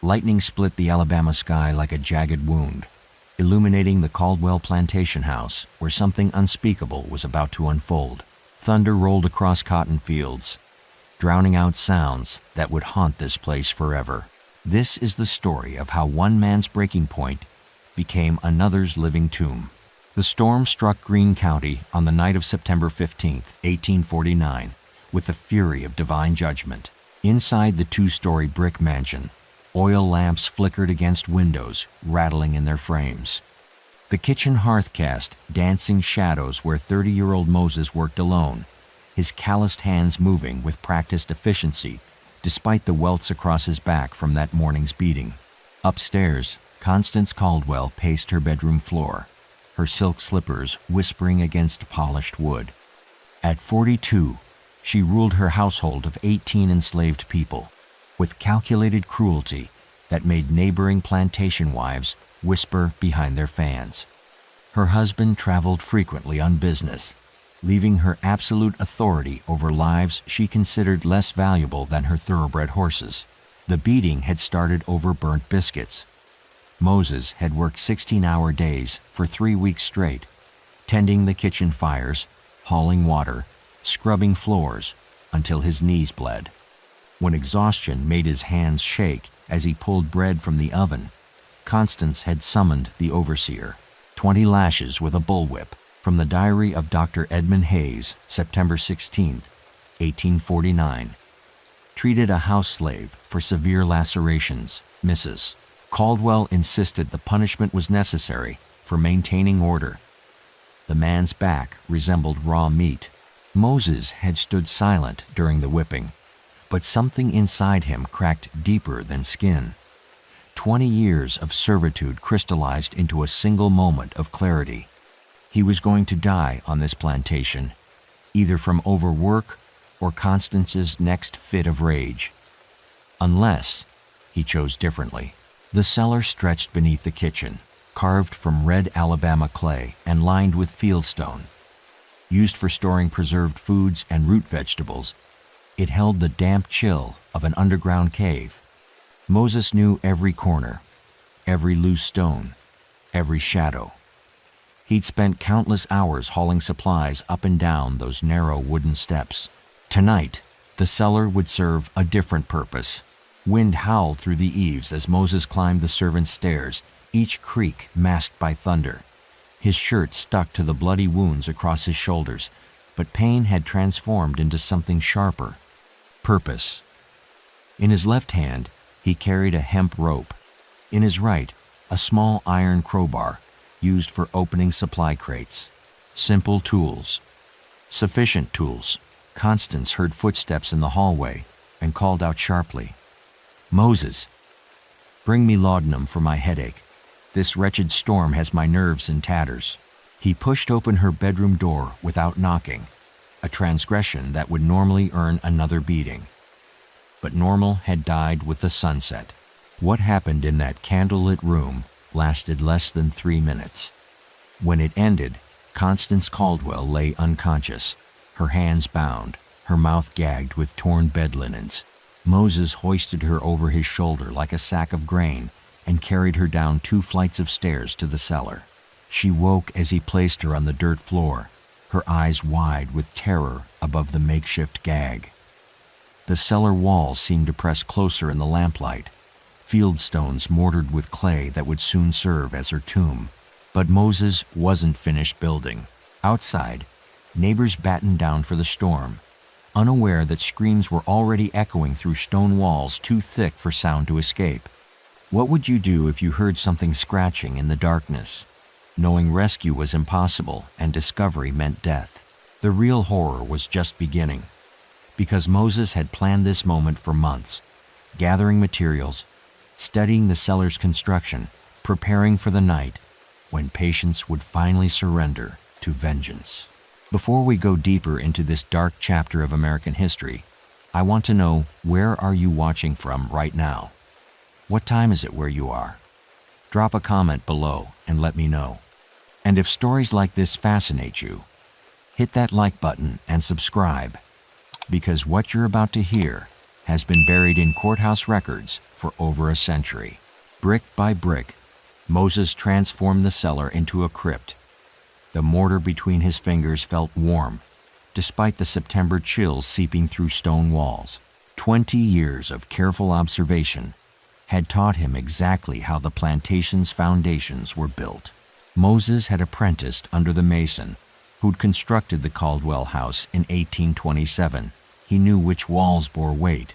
Lightning split the Alabama sky like a jagged wound, illuminating the Caldwell plantation house where something unspeakable was about to unfold. Thunder rolled across cotton fields, drowning out sounds that would haunt this place forever. This is the story of how one man's breaking point became another's living tomb. The storm struck Greene County on the night of September 15, 1849, with the fury of divine judgment. Inside the two-story brick mansion, oil lamps flickered against windows, rattling in their frames. The kitchen hearth cast dancing shadows where 30-year-old Moses worked alone, his calloused hands moving with practiced efficiency despite the welts across his back from that morning's beating. Upstairs, Constance Caldwell paced her bedroom floor, her silk slippers whispering against polished wood. At 42, she ruled her household of 18 enslaved people, with calculated cruelty that made neighboring plantation wives whisper behind their fans. Her husband traveled frequently on business, leaving her absolute authority over lives she considered less valuable than her thoroughbred horses. The beating had started over burnt biscuits. Moses had worked 16-hour days for 3 weeks straight, tending the kitchen fires, hauling water, scrubbing floors, until his knees bled. When exhaustion made his hands shake as he pulled bread from the oven, Constance had summoned the overseer. 20 lashes with a bullwhip, from the diary of Dr. Edmund Hayes, September 16, 1849. Treated a house slave for severe lacerations, Mrs. Caldwell insisted the punishment was necessary for maintaining order. The man's back resembled raw meat. Moses had stood silent during the whipping, but something inside him cracked deeper than skin. 20 years of servitude crystallized into a single moment of clarity. He was going to die on this plantation, either from overwork or Constance's next fit of rage. Unless he chose differently. The cellar stretched beneath the kitchen, carved from red Alabama clay and lined with fieldstone. Used for storing preserved foods and root vegetables, it held the damp chill of an underground cave. Moses knew every corner, every loose stone, every shadow. He'd spent countless hours hauling supplies up and down those narrow wooden steps. Tonight, the cellar would serve a different purpose. Wind howled through the eaves as Moses climbed the servants' stairs, each creak masked by thunder. His shirt stuck to the bloody wounds across his shoulders, but pain had transformed into something sharper. Purpose. In his left hand, he carried a hemp rope. In his right, a small iron crowbar used for opening supply crates. Simple tools. Sufficient tools. Constance heard footsteps in the hallway and called out sharply, "Moses, bring me laudanum for my headache. This wretched storm has my nerves in tatters." He pushed open her bedroom door without knocking, a transgression that would normally earn another beating. But normal had died with the sunset. What happened in that candlelit room lasted less than 3 minutes. When it ended, Constance Caldwell lay unconscious, her hands bound, her mouth gagged with torn bed linens. Moses hoisted her over his shoulder like a sack of grain and carried her down 2 flights of stairs to the cellar. She woke as he placed her on the dirt floor, her eyes wide with terror above the makeshift gag. The cellar walls seemed to press closer in the lamplight, fieldstones mortared with clay that would soon serve as her tomb. But Moses wasn't finished building. Outside, neighbors battened down for the storm, unaware that screams were already echoing through stone walls too thick for sound to escape. What would you do if you heard something scratching in the darkness, knowing rescue was impossible and discovery meant death? The real horror was just beginning, because Moses had planned this moment for months, gathering materials, studying the cellar's construction, preparing for the night when patience would finally surrender to vengeance. Before we go deeper into this dark chapter of American history, I want to know, where are you watching from right now? What time is it where you are? Drop a comment below and let me know. And if stories like this fascinate you, hit that like button and subscribe, because what you're about to hear has been buried in courthouse records for over a century. Brick by brick, Moses transformed the cellar into a crypt. The mortar between his fingers felt warm, despite the September chills seeping through stone walls. 20 years of careful observation had taught him exactly how the plantation's foundations were built. Moses had apprenticed under the mason who'd constructed the Caldwell house in 1827. He knew which walls bore weight,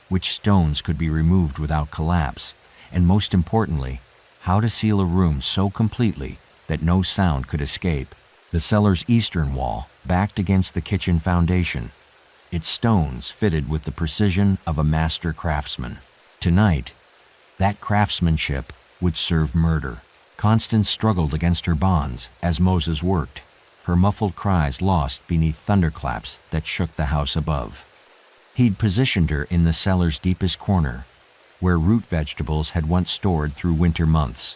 which stones could be removed without collapse, and most importantly, how to seal a room so completely that no sound could escape. The cellar's eastern wall backed against the kitchen foundation, its stones fitted with the precision of a master craftsman. Tonight, that craftsmanship would serve murder. Constance struggled against her bonds as Moses worked, her muffled cries lost beneath thunderclaps that shook the house above. He'd positioned her in the cellar's deepest corner, where root vegetables had once stored through winter months.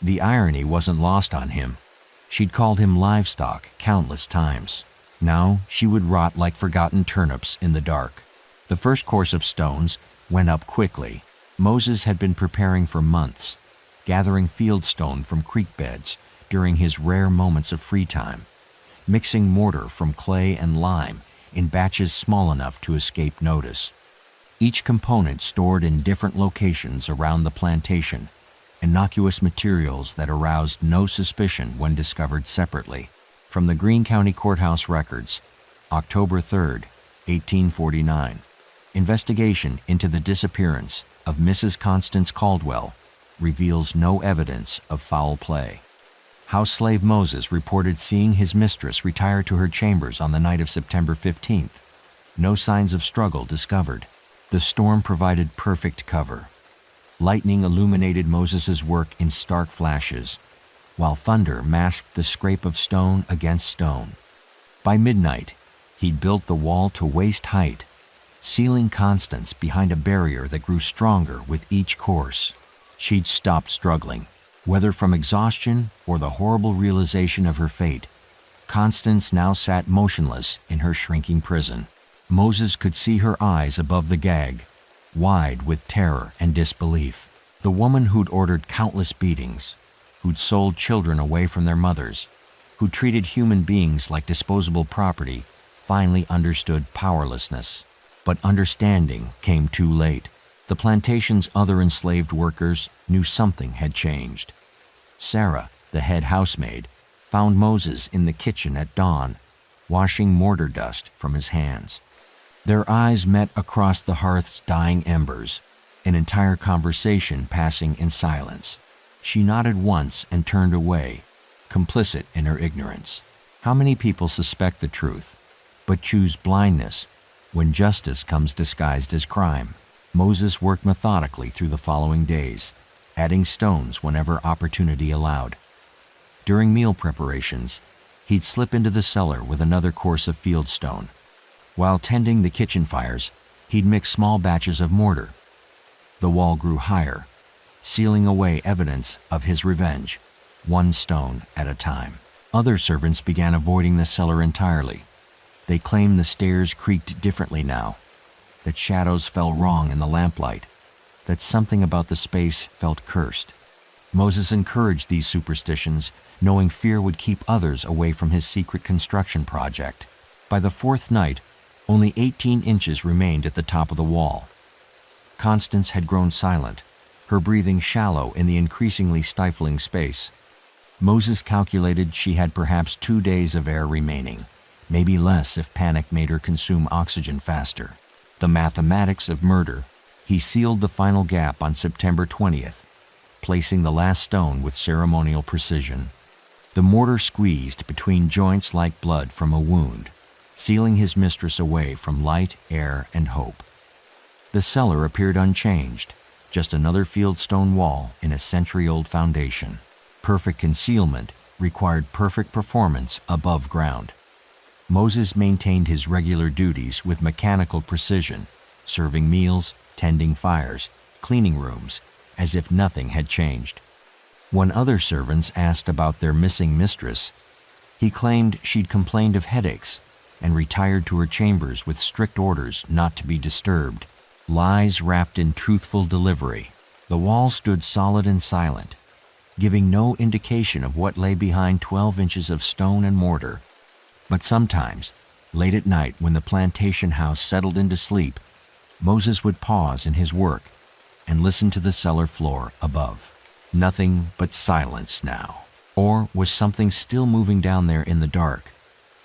The irony wasn't lost on him. She'd called him livestock countless times. Now she would rot like forgotten turnips in the dark. The first course of stones went up quickly. Moses had been preparing for months, gathering fieldstone from creek beds during his rare moments of free time, mixing mortar from clay and lime in batches small enough to escape notice. Each component stored in different locations around the plantation, innocuous materials that aroused no suspicion when discovered separately. From the Greene County Courthouse records, October 3, 1849, investigation into the disappearance of Mrs. Constance Caldwell reveals no evidence of foul play. House slave Moses reported seeing his mistress retire to her chambers on the night of September 15th. No signs of struggle discovered. The storm provided perfect cover. Lightning illuminated Moses's work in stark flashes, while thunder masked the scrape of stone against stone. By midnight, he'd built the wall to waist height, sealing Constance behind a barrier that grew stronger with each course. She'd stopped struggling. Whether from exhaustion or the horrible realization of her fate, Constance now sat motionless in her shrinking prison. Moses could see her eyes above the gag, wide with terror and disbelief. The woman who'd ordered countless beatings, who'd sold children away from their mothers, who treated human beings like disposable property, finally understood powerlessness. But understanding came too late. The plantation's other enslaved workers knew something had changed. Sarah, the head housemaid, found Moses in the kitchen at dawn, washing mortar dust from his hands. Their eyes met across the hearth's dying embers, an entire conversation passing in silence. She nodded once and turned away, complicit in her ignorance. How many people suspect the truth, but choose blindness when justice comes disguised as crime? Moses worked methodically through the following days, adding stones whenever opportunity allowed. During meal preparations, he'd slip into the cellar with another course of fieldstone. While tending the kitchen fires, he'd mix small batches of mortar. The wall grew higher, sealing away evidence of his revenge, one stone at a time. Other servants began avoiding the cellar entirely. They claimed the stairs creaked differently now, that shadows fell wrong in the lamplight, that something about the space felt cursed. Moses encouraged these superstitions, knowing fear would keep others away from his secret construction project. By the fourth night, only 18 inches remained at the top of the wall. Constance had grown silent, her breathing shallow in the increasingly stifling space. Moses calculated she had perhaps 2 days of air remaining, maybe less if panic made her consume oxygen faster. The mathematics of murder. He sealed the final gap on September 20th, placing the last stone with ceremonial precision. The mortar squeezed between joints like blood from a wound, sealing his mistress away from light, air, and hope. The cellar appeared unchanged, just another fieldstone wall in a century-old foundation. Perfect concealment required perfect performance above ground. Moses maintained his regular duties with mechanical precision, serving meals, tending fires, cleaning rooms, as if nothing had changed. When other servants asked about their missing mistress, he claimed she'd complained of headaches, and retired to her chambers with strict orders not to be disturbed. Lies wrapped in truthful delivery. The wall stood solid and silent, giving no indication of what lay behind 12 inches of stone and mortar. But sometimes, late at night when the plantation house settled into sleep, Moses would pause in his work and listen to the cellar floor above. Nothing but silence now. Or was something still moving down there in the dark,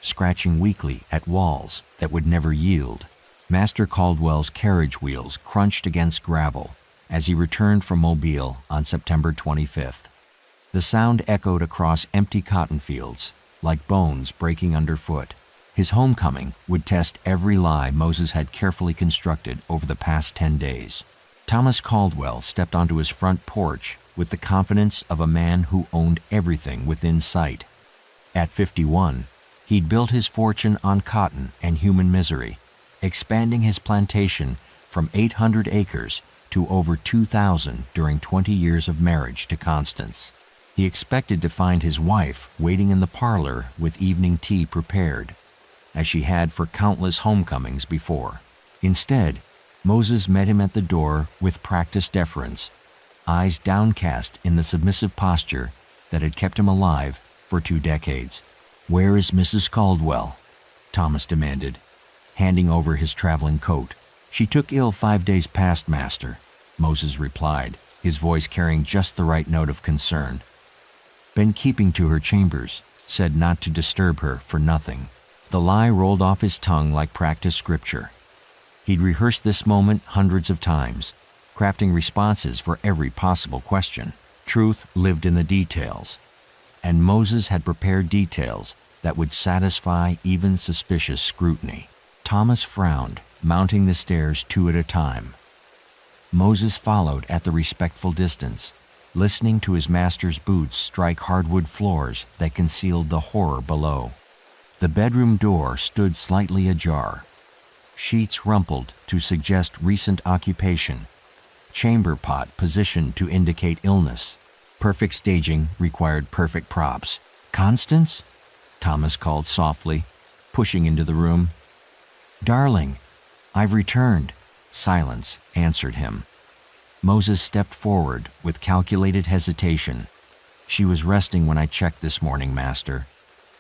scratching weakly at walls that would never yield? Master Caldwell's carriage wheels crunched against gravel as he returned from Mobile on September 25th. The sound echoed across empty cotton fields, like bones breaking underfoot. His homecoming would test every lie Moses had carefully constructed over the past 10 days. Thomas Caldwell stepped onto his front porch with the confidence of a man who owned everything within sight. At 51, he'd built his fortune on cotton and human misery, expanding his plantation from 800 acres to over 2,000 during 20 years of marriage to Constance. He expected to find his wife waiting in the parlor with evening tea prepared, as she had for countless homecomings before. Instead, Moses met him at the door with practiced deference, eyes downcast in the submissive posture that had kept him alive for 2 decades. "Where is Mrs. Caldwell?" Thomas demanded, handing over his traveling coat. "She took ill 5 days past, master," Moses replied, his voice carrying just the right note of concern. "Been keeping to her chambers, said not to disturb her for nothing." The lie rolled off his tongue like practiced scripture. He'd rehearsed this moment hundreds of times, crafting responses for every possible question. Truth lived in the details, and Moses had prepared details that would satisfy even suspicious scrutiny. Thomas frowned, mounting the stairs 2 at a time. Moses followed at the respectful distance, listening to his master's boots strike hardwood floors that concealed the horror below. The bedroom door stood slightly ajar. Sheets rumpled to suggest recent occupation. Chamber pot positioned to indicate illness. Perfect staging required perfect props. "Constance?" Thomas called softly, pushing into the room. "Darling, I've returned." Silence answered him. Moses stepped forward with calculated hesitation. "She was resting when I checked this morning, master.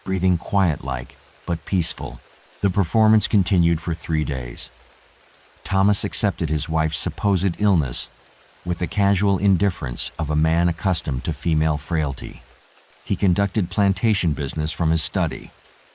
Breathing quiet-like, but peaceful." The performance continued for 3 days. Thomas accepted his wife's supposed illness with the casual indifference of a man accustomed to female frailty. He conducted plantation business from his study,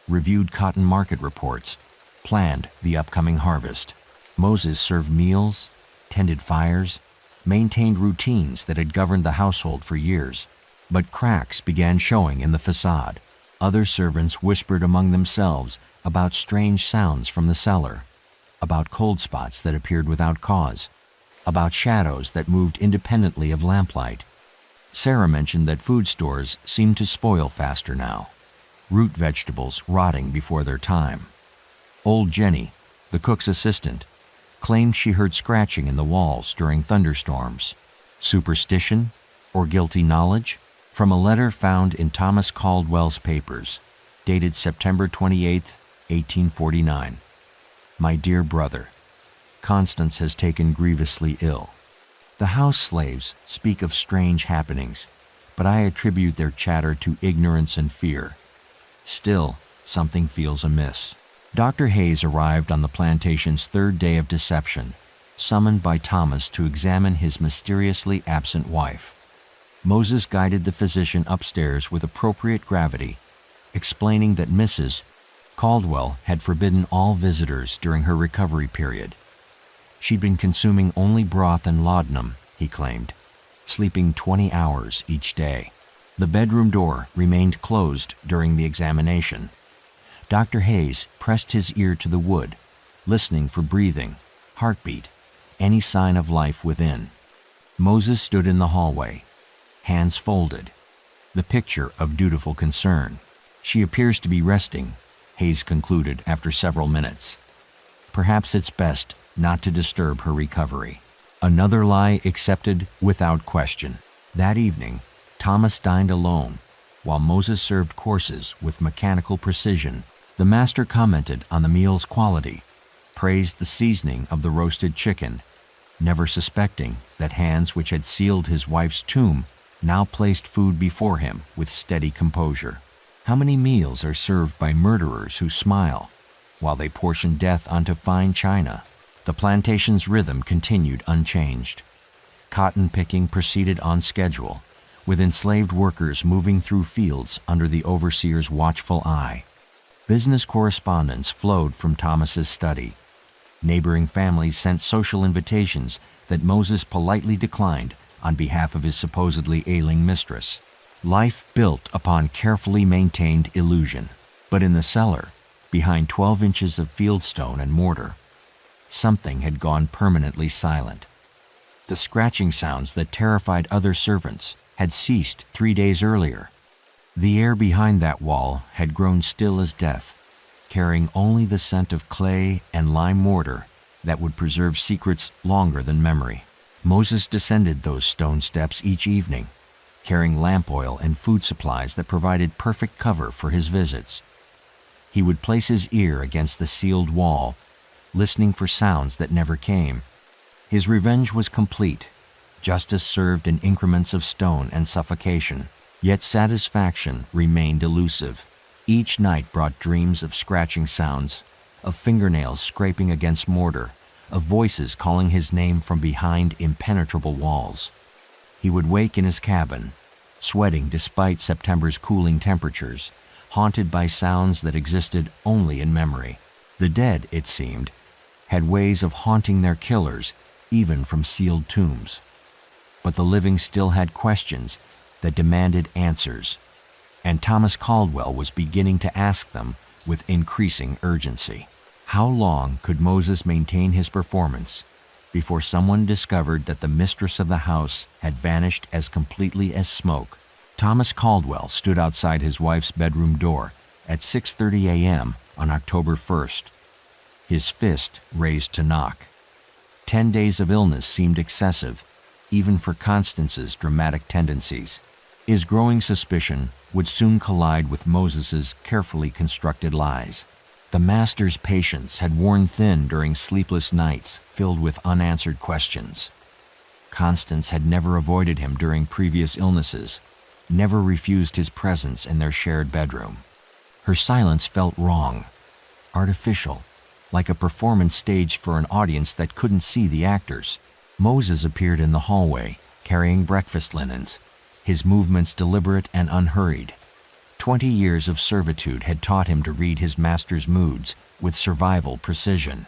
reviewed cotton market reports, planned the upcoming harvest. Moses served meals, tended fires, maintained routines that had governed the household for years. But cracks began showing in the facade. Other servants whispered among themselves about strange sounds from the cellar, about cold spots that appeared without cause, about shadows that moved independently of lamplight. Sarah mentioned that food stores seemed to spoil faster now, root vegetables rotting before their time. Old Jenny, the cook's assistant, claimed she heard scratching in the walls during thunderstorms. Superstition or guilty knowledge? From a letter found in Thomas Caldwell's papers, dated September 28, 1849. "My dear brother, Constance has taken grievously ill. The house slaves speak of strange happenings, but I attribute their chatter to ignorance and fear. Still, something feels amiss." Dr. Hayes arrived on the plantation's 3rd day of deception, summoned by Thomas to examine his mysteriously absent wife. Moses guided the physician upstairs with appropriate gravity, explaining that Mrs. Caldwell had forbidden all visitors during her recovery period. She'd been consuming only broth and laudanum, he claimed, sleeping 20 hours each day. The bedroom door remained closed during the examination. Dr. Hayes pressed his ear to the wood, listening for breathing, heartbeat, any sign of life within. Moses stood in the hallway, hands folded, the picture of dutiful concern. "She appears to be resting," Hayes concluded after several minutes. "Perhaps it's best not to disturb her recovery." Another lie accepted without question. That evening, Thomas dined alone, while Moses served courses with mechanical precision The master commented on the meal's quality, praised the seasoning of the roasted chicken, never suspecting that hands which had sealed his wife's tomb now placed food before him with steady composure. How many meals are served by murderers who smile while they portion death onto fine china? The plantation's rhythm continued unchanged. Cotton picking proceeded on schedule, with enslaved workers moving through fields under the overseer's watchful eye. Business correspondence flowed from Thomas's study. Neighboring families sent social invitations that Moses politely declined on behalf of his supposedly ailing mistress. Life built upon carefully maintained illusion. But in the cellar, behind 12 inches of fieldstone and mortar, something had gone permanently silent. The scratching sounds that terrified other servants had ceased 3 days earlier. The air behind that wall had grown still as death, carrying only the scent of clay and lime mortar that would preserve secrets longer than memory. Moses descended those stone steps each evening, carrying lamp oil and food supplies that provided perfect cover for his visits. He would place his ear against the sealed wall, listening for sounds that never came. His revenge was complete. Justice served in increments of stone and suffocation, yet satisfaction remained elusive. Each night brought dreams of scratching sounds, of fingernails scraping against mortar, of voices calling his name from behind impenetrable walls. He would wake in his cabin, sweating despite September's cooling temperatures, haunted by sounds that existed only in memory. The dead, it seemed, had ways of haunting their killers even from sealed tombs. But the living still had questions that demanded answers, and Thomas Caldwell was beginning to ask them with increasing urgency. How long could Moses maintain his performance before someone discovered that the mistress of the house had vanished as completely as smoke? Thomas Caldwell stood outside his wife's bedroom door at 6:30 a.m. on October 1st, his fist raised to knock. 10 days of illness seemed excessive, even for Constance's dramatic tendencies. His growing suspicion would soon collide with Moses's carefully constructed lies. The master's patience had worn thin during sleepless nights filled with unanswered questions. Constance had never avoided him during previous illnesses, never refused his presence in their shared bedroom. Her silence felt wrong, artificial, like a performance staged for an audience that couldn't see the actors. Moses appeared in the hallway, carrying breakfast linens, his movements deliberate and unhurried. 20 years of servitude had taught him to read his master's moods with survival precision.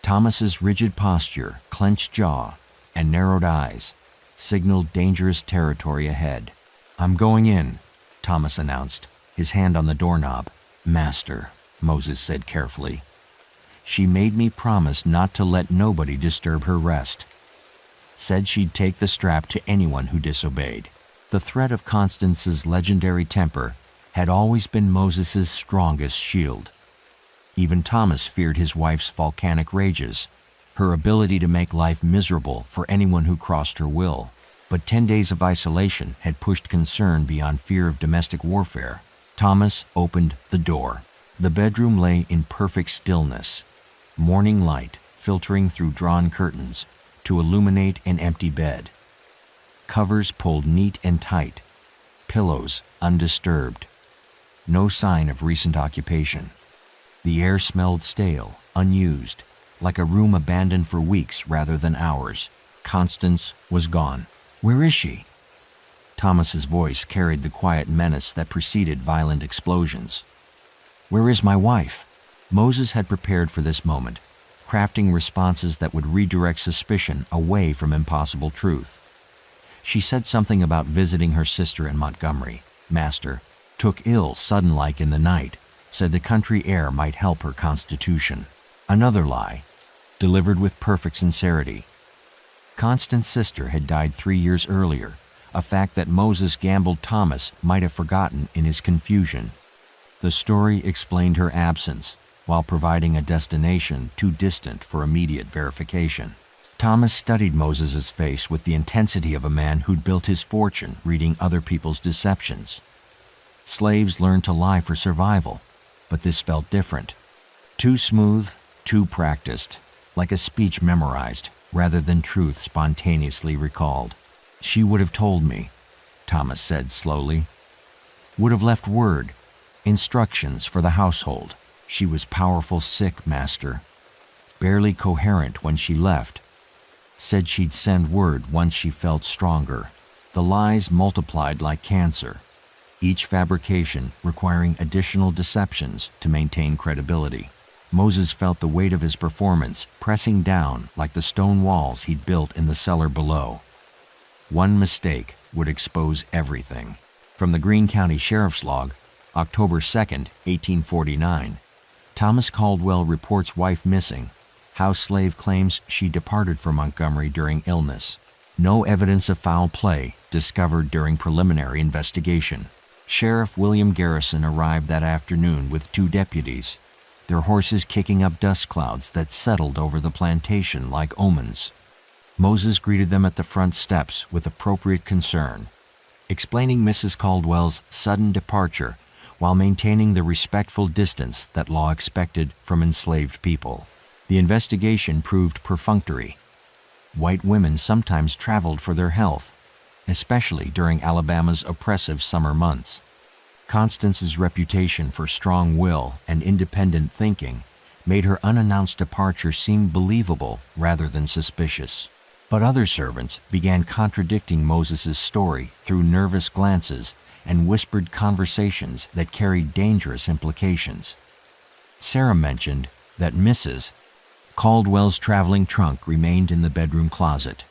Thomas's rigid posture, clenched jaw, and narrowed eyes signaled dangerous territory ahead. "I'm going in," Thomas announced, his hand on the doorknob. "Master," Moses said carefully. "She made me promise not to let nobody disturb her rest. Said she'd take the strap to anyone who disobeyed." The threat of Constance's legendary temper had always been Moses's strongest shield. Even Thomas feared his wife's volcanic rages, her ability to make life miserable for anyone who crossed her will. But 10 days of isolation had pushed concern beyond fear of domestic warfare. Thomas opened the door. The bedroom lay in perfect stillness, morning light filtering through drawn curtains to illuminate an empty bed. Covers pulled neat and tight, pillows undisturbed. No sign of recent occupation. The air smelled stale, unused, like a room abandoned for weeks rather than hours. Constance was gone. "Where is she?" Thomas's voice carried the quiet menace that preceded violent explosions. "Where is my wife?" Moses had prepared for this moment, crafting responses that would redirect suspicion away from impossible truth. She said something about visiting her sister in Montgomery. Master, took ill sudden-like in the night, said the country air might help her constitution. Another lie, delivered with perfect sincerity. Constance's sister had died 3 years earlier, a fact that Moses gambled Thomas might have forgotten in his confusion. The story explained her absence, while providing a destination too distant for immediate verification. Thomas studied Moses's face with the intensity of a man who'd built his fortune reading other people's deceptions. Slaves learned to lie for survival. But this felt different. Too smooth, too practiced, like a speech memorized rather than truth spontaneously recalled. "She would have told me," Thomas said slowly. "Would have left word, instructions for the household. She was powerful sick, master. Barely coherent when she left. Said she'd send word once she felt stronger." The lies multiplied like cancer, each fabrication requiring additional deceptions to maintain credibility. Moses felt the weight of his performance pressing down like the stone walls he'd built in the cellar below. One mistake would expose everything. From the Greene County Sheriff's Log, October 2nd, 1849, Thomas Caldwell reports wife missing. House slave claims she departed from Montgomery during illness. No evidence of foul play discovered during preliminary investigation. Sheriff William Garrison arrived that afternoon with 2 deputies, their horses kicking up dust clouds that settled over the plantation like omens. Moses greeted them at the front steps with appropriate concern, explaining Mrs. Caldwell's sudden departure while maintaining the respectful distance that law expected from enslaved people. The investigation proved perfunctory. White women sometimes traveled for their health, especially during Alabama's oppressive summer months. Constance's reputation for strong will and independent thinking made her unannounced departure seem believable rather than suspicious. But other servants began contradicting Moses's story through nervous glances and whispered conversations that carried dangerous implications. Sarah mentioned that Mrs. Caldwell's traveling trunk remained in the bedroom closet.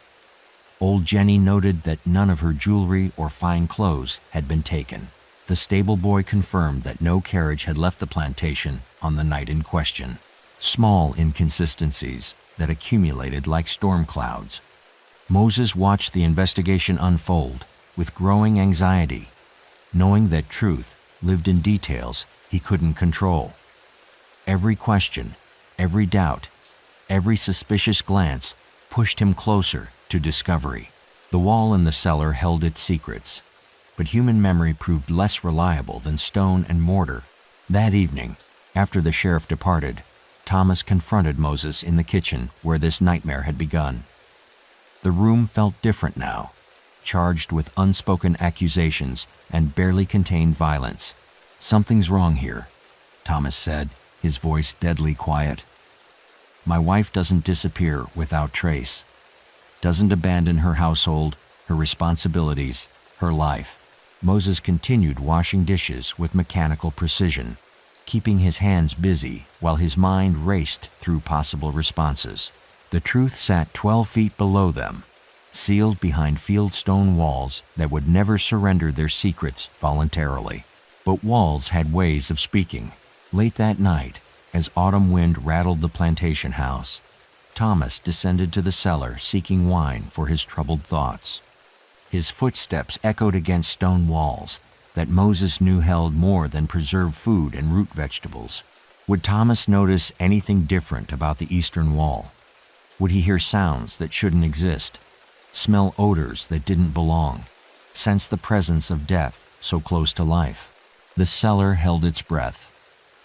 Old Jenny noted that none of her jewelry or fine clothes had been taken. The stable boy confirmed that no carriage had left the plantation on the night in question. Small inconsistencies that accumulated like storm clouds. Moses watched the investigation unfold with growing anxiety, knowing that truth lived in details he couldn't control. Every question, every doubt, every suspicious glance pushed him closer to discovery. The wall in the cellar held its secrets, but human memory proved less reliable than stone and mortar. That evening, after the sheriff departed, Thomas confronted Moses in the kitchen where this nightmare had begun. The room felt different now, charged with unspoken accusations and barely contained violence. "Something's wrong here," Thomas said, his voice deadly quiet. "My wife doesn't disappear without trace, doesn't abandon her household, her responsibilities, her life." Moses continued washing dishes with mechanical precision, keeping his hands busy while his mind raced through possible responses. The truth sat 12 feet below them, sealed behind fieldstone walls that would never surrender their secrets voluntarily. But walls had ways of speaking. Late that night, as autumn wind rattled the plantation house, Thomas descended to the cellar seeking wine for his troubled thoughts. His footsteps echoed against stone walls that Moses knew held more than preserved food and root vegetables. Would Thomas notice anything different about the eastern wall? Would he hear sounds that shouldn't exist, smell odors that didn't belong, sense the presence of death so close to life? The cellar held its breath,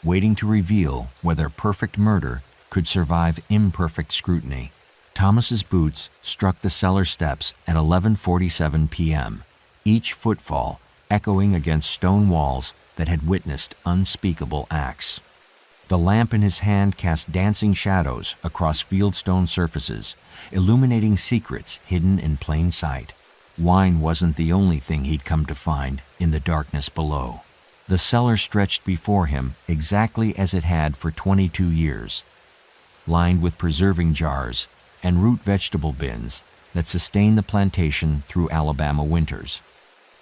waiting to reveal whether perfect murder could survive imperfect scrutiny. Thomas's boots struck the cellar steps at 11:47 p.m., each footfall echoing against stone walls that had witnessed unspeakable acts. The lamp in his hand cast dancing shadows across fieldstone surfaces, illuminating secrets hidden in plain sight. Wine wasn't the only thing he'd come to find in the darkness below. The cellar stretched before him exactly as it had for 22 years, lined with preserving jars and root vegetable bins that sustained the plantation through Alabama winters.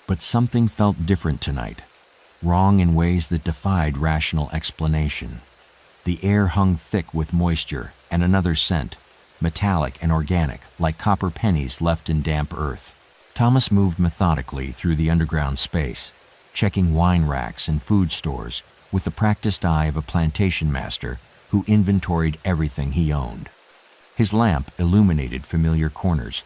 But something felt different tonight, wrong in ways that defied rational explanation. The air hung thick with moisture and another scent, metallic and organic, like copper pennies left in damp earth. Thomas moved methodically through the underground space, checking wine racks and food stores with the practiced eye of a plantation master who inventoried everything he owned. His lamp illuminated familiar corners,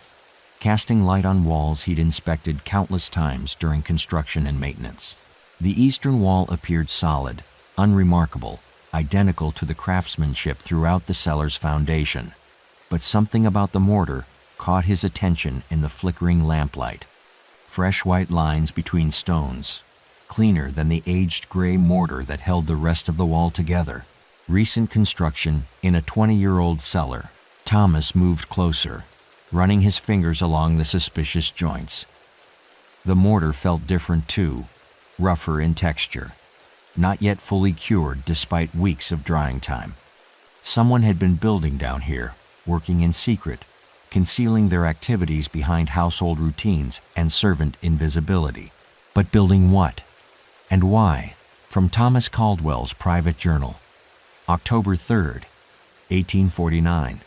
casting light on walls he'd inspected countless times during construction and maintenance. The eastern wall appeared solid, unremarkable, identical to the craftsmanship throughout the cellar's foundation. But something about the mortar caught his attention in the flickering lamplight. Fresh white lines between stones, cleaner than the aged gray mortar that held the rest of the wall together. Recent construction in a 20-year-old cellar. Thomas moved closer, running his fingers along the suspicious joints. The mortar felt different too, rougher in texture, not yet fully cured despite weeks of drying time. Someone had been building down here, working in secret, concealing their activities behind household routines and servant invisibility. But building what? And why? From Thomas Caldwell's private journal, October 3rd, 1849.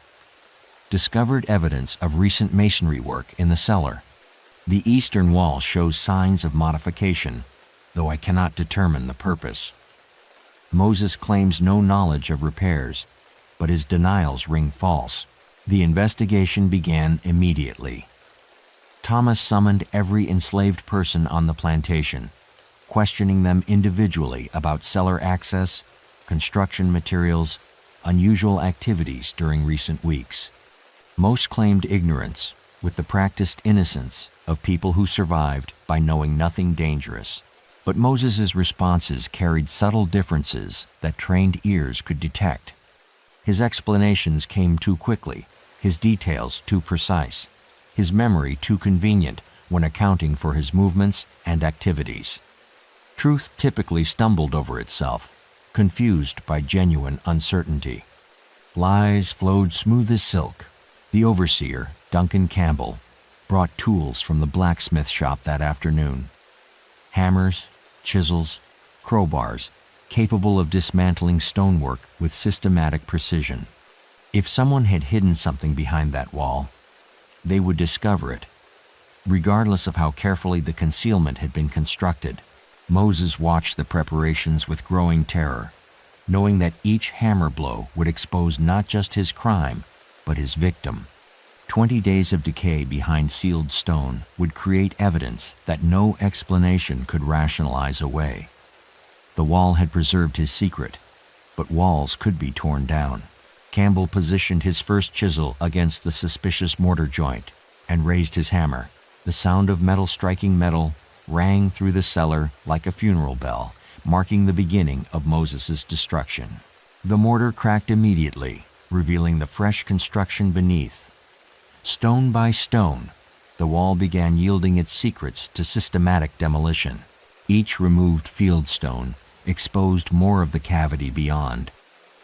Discovered evidence of recent masonry work in the cellar. The eastern wall shows signs of modification, though I cannot determine the purpose. Moses claims no knowledge of repairs, but his denials ring false. The investigation began immediately. Thomas summoned every enslaved person on the plantation, questioning them individually about cellar access, construction materials, unusual activities during recent weeks. Most claimed ignorance, with the practiced innocence of people who survived by knowing nothing dangerous. But Moses's responses carried subtle differences that trained ears could detect. His explanations came too quickly, his details too precise, his memory too convenient when accounting for his movements and activities. Truth typically stumbled over itself, confused by genuine uncertainty. Lies flowed smooth as silk. The overseer, Duncan Campbell, brought tools from the blacksmith shop that afternoon. Hammers, chisels, crowbars, capable of dismantling stonework with systematic precision. If someone had hidden something behind that wall, they would discover it, regardless of how carefully the concealment had been constructed. Moses watched the preparations with growing terror, knowing that each hammer blow would expose not just his crime, but his victim. 20 days of decay behind sealed stone would create evidence that no explanation could rationalize away. The wall had preserved his secret, but walls could be torn down. Campbell positioned his first chisel against the suspicious mortar joint and raised his hammer. The sound of metal striking metal rang through the cellar like a funeral bell, marking the beginning of Moses's destruction. The mortar cracked immediately, revealing the fresh construction beneath. Stone by stone, the wall began yielding its secrets to systematic demolition. Each removed field stone exposed more of the cavity beyond,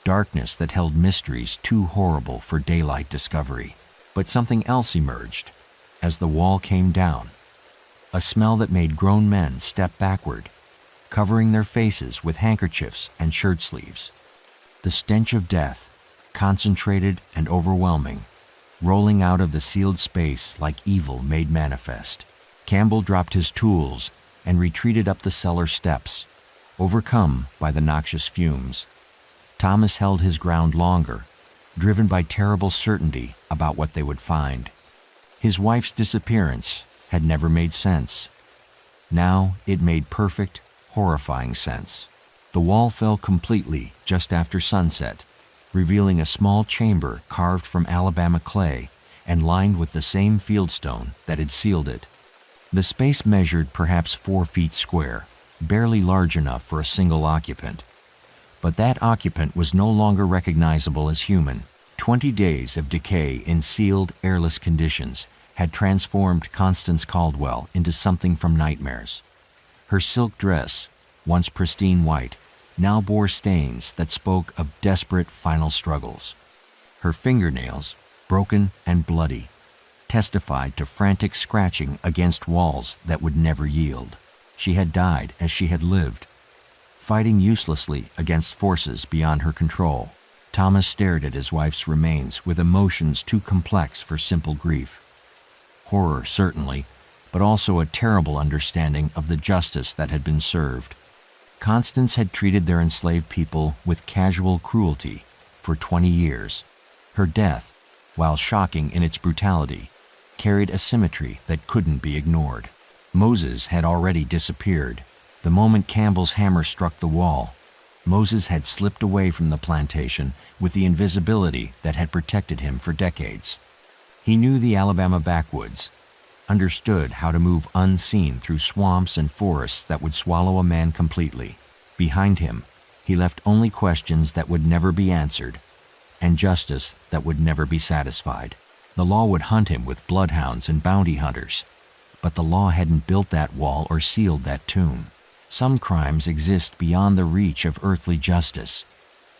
darkness that held mysteries too horrible for daylight discovery. But something else emerged as the wall came down, a smell that made grown men step backward, covering their faces with handkerchiefs and shirt sleeves. The stench of death, concentrated and overwhelming, rolling out of the sealed space like evil made manifest. Campbell dropped his tools and retreated up the cellar steps, overcome by the noxious fumes. Thomas held his ground longer, driven by terrible certainty about what they would find. His wife's disappearance had never made sense. Now it made perfect, horrifying sense. The wall fell completely just after sunset, revealing a small chamber carved from Alabama clay and lined with the same fieldstone that had sealed it. The space measured perhaps 4 feet square, barely large enough for a single occupant. But that occupant was no longer recognizable as human. 20 days of decay in sealed, airless conditions had transformed Constance Caldwell into something from nightmares. Her silk dress, once pristine white, now bore stains that spoke of desperate final struggles. Her fingernails, broken and bloody, testified to frantic scratching against walls that would never yield. She had died as she had lived, fighting uselessly against forces beyond her control. Thomas stared at his wife's remains with emotions too complex for simple grief. Horror, certainly, but also a terrible understanding of the justice that had been served. Constance had treated their enslaved people with casual cruelty for 20 years. Her death, while shocking in its brutality, carried a symmetry that couldn't be ignored. Moses had already disappeared the moment Campbell's hammer struck the wall, Moses had slipped away from the plantation with the invisibility that had protected him for decades. He knew the Alabama backwoods, understood how to move unseen through swamps and forests that would swallow a man completely. Behind him, he left only questions that would never be answered, and justice that would never be satisfied. The law would hunt him with bloodhounds and bounty hunters, but the law hadn't built that wall or sealed that tomb. Some crimes exist beyond the reach of earthly justice,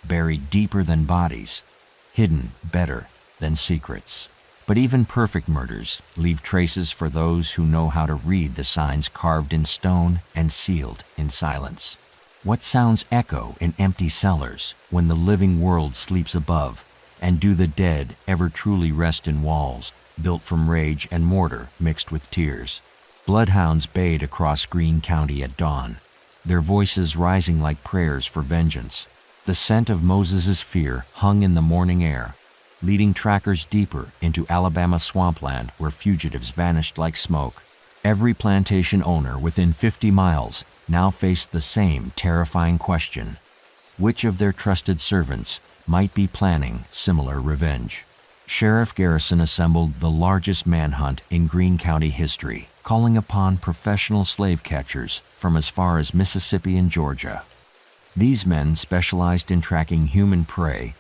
buried deeper than bodies, hidden better than secrets. But even perfect murders leave traces for those who know how to read the signs carved in stone and sealed in silence. What sounds echo in empty cellars when the living world sleeps above, and do the dead ever truly rest in walls built from rage and mortar mixed with tears? Bloodhounds bayed across Greene County at dawn, their voices rising like prayers for vengeance. The scent of Moses's fear hung in the morning air, leading trackers deeper into Alabama swampland where fugitives vanished like smoke. Every plantation owner within 50 miles now faced the same terrifying question: which of their trusted servants might be planning similar revenge? Sheriff Garrison assembled the largest manhunt in Greene County history, calling upon professional slave catchers from as far as Mississippi and Georgia. These men specialized in tracking human prey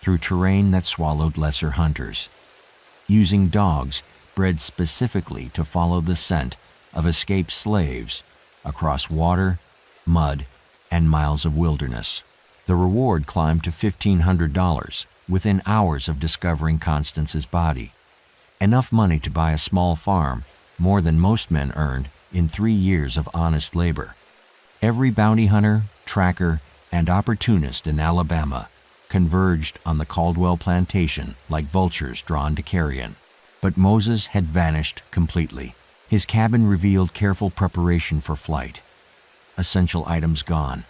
through terrain that swallowed lesser hunters, using dogs bred specifically to follow the scent of escaped slaves across water, mud, and miles of wilderness. The reward climbed to $1,500 within hours of discovering Constance's body, enough money to buy a small farm, more than most men earned in 3 years of honest labor. Every bounty hunter, tracker, and opportunist in Alabama converged on the Caldwell plantation like vultures drawn to carrion. But Moses had vanished completely. His cabin revealed careful preparation for flight. Essential items gone,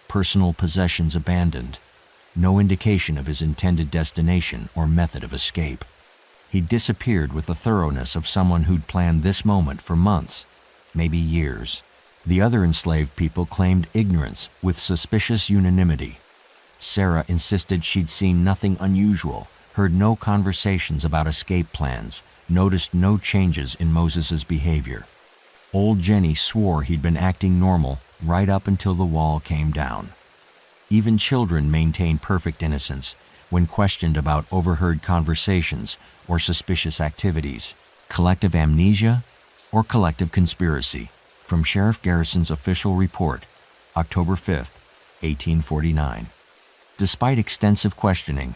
personal possessions abandoned, no indication of his intended destination or method of escape. He disappeared with the thoroughness of someone who'd planned this moment for months, maybe years. The other enslaved people claimed ignorance with suspicious unanimity. Sarah insisted she'd seen nothing unusual, heard no conversations about escape plans, noticed no changes in Moses's behavior. Old Jenny swore he'd been acting normal right up until the wall came down. Even children maintained perfect innocence when questioned about overheard conversations or suspicious activities. Collective amnesia or collective conspiracy? From Sheriff Garrison's official report, October 5, 1849. Despite extensive questioning,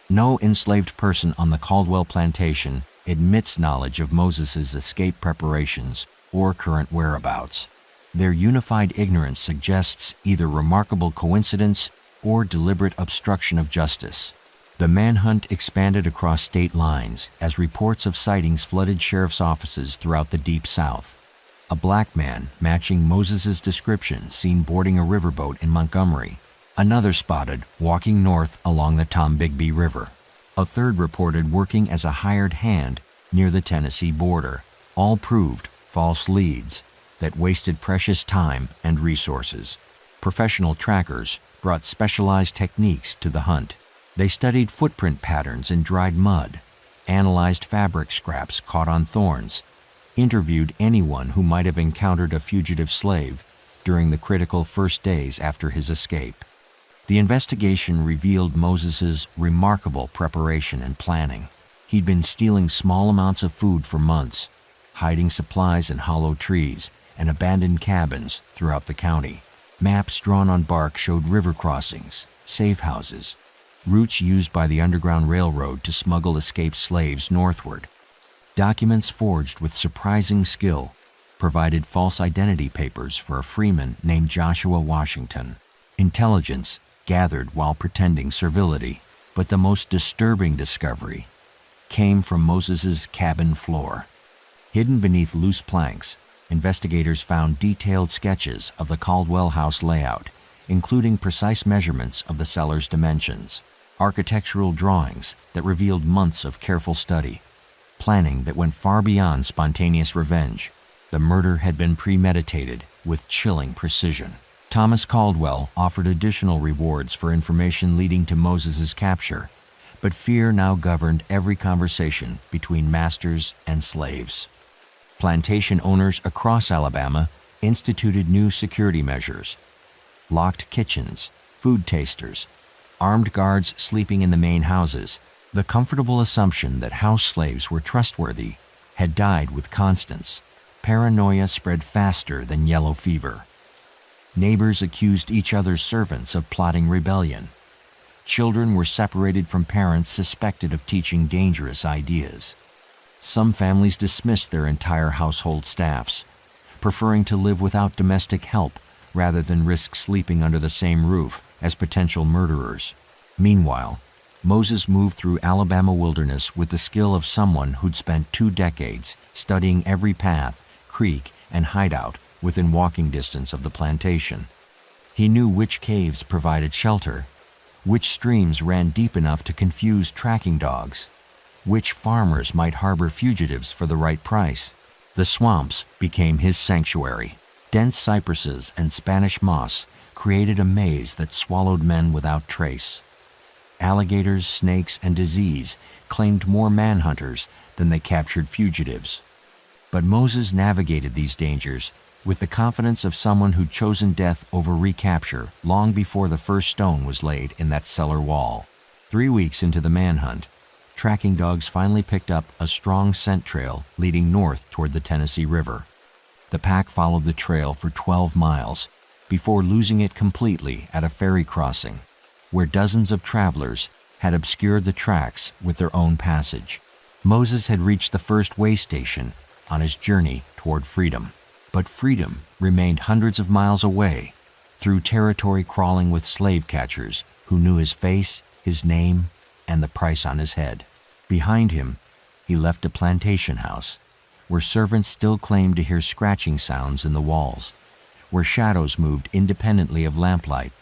no enslaved person on the Caldwell plantation admits knowledge of Moses's escape preparations or current whereabouts. Their unified ignorance suggests either remarkable coincidence or deliberate obstruction of justice. The manhunt expanded across state lines as reports of sightings flooded sheriff's offices throughout the Deep South. A black man matching Moses's description seen boarding a riverboat in Montgomery. Another spotted walking north along the Tombigbee River. A third reported working as a hired hand near the Tennessee border. All proved false leads that wasted precious time and resources. Professional trackers brought specialized techniques to the hunt. They studied footprint patterns in dried mud, analyzed fabric scraps caught on thorns, interviewed anyone who might have encountered a fugitive slave during the critical first days after his escape. The investigation revealed Moses's remarkable preparation and planning. He'd been stealing small amounts of food for months, hiding supplies in hollow trees and abandoned cabins throughout the county. Maps drawn on bark showed river crossings, safe houses, routes used by the Underground Railroad to smuggle escaped slaves northward. Documents forged with surprising skill provided false identity papers for a freeman named Joshua Washington. Intelligence gathered while pretending servility, but the most disturbing discovery came from Moses's cabin floor. Hidden beneath loose planks, investigators found detailed sketches of the Caldwell house layout, including precise measurements of the cellar's dimensions, architectural drawings that revealed months of careful study, planning that went far beyond spontaneous revenge. The murder had been premeditated with chilling precision. Thomas Caldwell offered additional rewards for information leading to Moses's capture, but fear now governed every conversation between masters and slaves. Plantation owners across Alabama instituted new security measures: locked kitchens, food tasters, armed guards sleeping in the main houses. The comfortable assumption that house slaves were trustworthy had died with Constance. Paranoia spread faster than yellow fever. Neighbors accused each other's servants of plotting rebellion. Children were separated from parents suspected of teaching dangerous ideas. Some families dismissed their entire household staffs, preferring to live without domestic help rather than risk sleeping under the same roof as potential murderers. Meanwhile, Moses moved through Alabama wilderness with the skill of someone who'd spent 2 decades studying every path, creek, and hideout within walking distance of the plantation. He knew which caves provided shelter, which streams ran deep enough to confuse tracking dogs, which farmers might harbor fugitives for the right price. The swamps became his sanctuary. Dense cypresses and Spanish moss created a maze that swallowed men without trace. Alligators, snakes, and disease claimed more manhunters than they captured fugitives. But Moses navigated these dangers with the confidence of someone who'd chosen death over recapture long before the first stone was laid in that cellar wall. 3 weeks into the manhunt, tracking dogs finally picked up a strong scent trail leading north toward the Tennessee River. The pack followed the trail for 12 miles before losing it completely at a ferry crossing, where dozens of travelers had obscured the tracks with their own passage. Moses had reached the first way station on his journey toward freedom. But freedom remained hundreds of miles away, through territory crawling with slave catchers who knew his face, his name, and the price on his head. Behind him, he left a plantation house, where servants still claimed to hear scratching sounds in the walls, where shadows moved independently of lamplight,